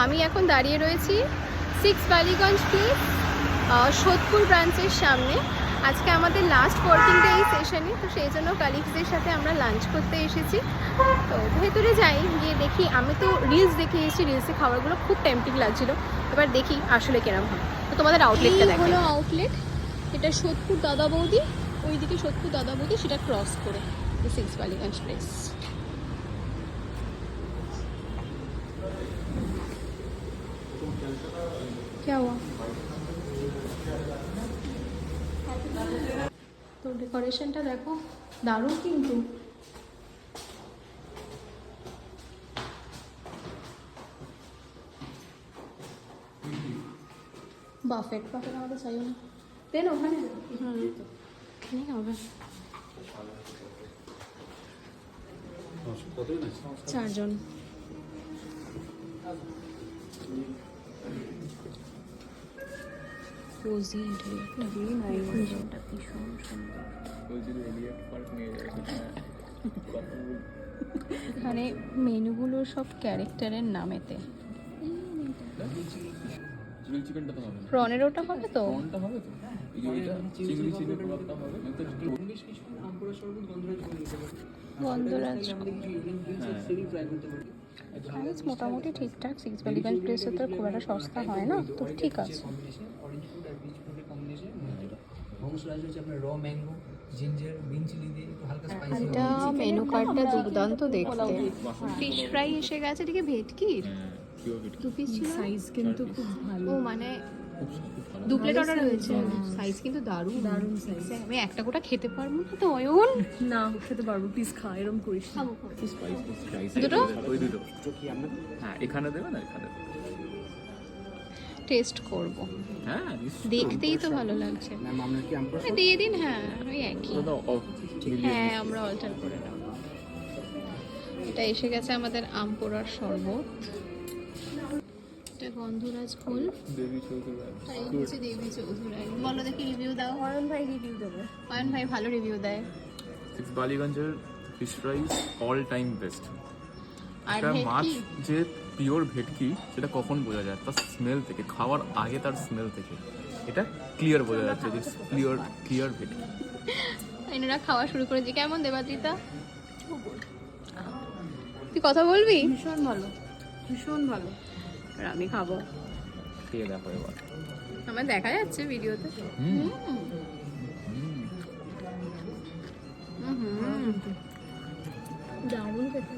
আমি এখন দাঁড়িয়ে রয়েছি 6 বালিগঞ্জ প্লেস সোদপুর ব্রাঞ্চের সামনে। আজকে আমাদের লাস্ট ওয়ার্কিং ডে এই সেশনে, তো সেই জন্য কালিগসদের সাথে আমরা লাঞ্চ করতে এসেছি। তো ভেতরে যাই, গিয়ে দেখি। আমি তো রিলস দেখে এসেছি, রিলসে খাবারগুলো খুব টেম্পটিং লাগছিল। এবার দেখি আসলে কেরম হয়। তো তোমাদের আউটলেটটা দেখো। হলো আউটলেট, এটা সোদপুর দাদা বৌদি, ওইদিকে সোদপুর দাদা বৌদি, সেটা ক্রস করে 6 বালিগঞ্জ প্লেস। क्या हुआ? তো ডেকোরেশনটা দেখো, দারুণ কিন্তু। বাফেট বাফেট আমাদের চাইও না, দেন ওখানে নেই হবে। 4 জন। কোজি ইন্টেরিয়রটা ভীষণ সুন্দর। এখানে মেনুগুলো সব ক্যারেক্টারের নামেতে। প্রনের ওটা হবে তো? গন্ধরাজ প্রাইস মোটামুটি ঠিকঠাক। 6 বালিগঞ্জ প্লেসে তো খুব একটা সস্তা হয় না, তো ঠিক আছে। এটা মেনু কার্ডটা দুর্দান্ত দেখতে। ফিশ ফ্রাই এসে গেছে, এদিকে ভেটকির 2 পিস ছিল। সাইজ কিন্তু খুব ভালো। ও মানে 2 প্লেট অর্ডার হয়েছে। সাইজ কিন্তু দারুণ দারুণ সাইজ। আমি একটা গোটা খেতে পারবো না তো অয়ন। না খেতে পারবো, প্লিজ খা, এরকম করিস না। দুটো ওই দুটো হ্যাঁ, এখানে দেবে না, এখানে টেস্ট করব। হ্যাঁ, দেখতেই তো ভালো লাগছে। দিয়ে দিন। হ্যাঁ ওই একই। হ্যাঁ আমরা অল্টার করে নেব। এটা এসে গেছে আমাদের আম পোড়ার শরবত। এটা গন্ধরাজ ফুল। দেবী চৌধুরানী। বলো দেখি রিভিউ দাও। অয়ন ভাই রিভিউ দেবে। অয়ন ভাই ভালো রিভিউ দেয়। 6 বালিগঞ্জের fish fries all time best. আর এটা মাছ ভেটকি যে পিওর ভেটকি সেটা কখন বোঝা যায়? তার স্মেল থেকে, খাওয়ার আগে তার স্মেল থেকে এটা ক্লিয়ার বোঝা যাচ্ছে যে ক্লিয়ার ভেটকি। এনারা খাওয়া শুরু করেছে। কেমন দেবাদিতা? তুই কথা বলবি? ভীষণ ভালো, ভীষণ ভালো। আর আমি খাবো। খেয়ে দেখো এবার। আমার দেখা যাচ্ছে ভিডিওতে। দারুণ খেতে।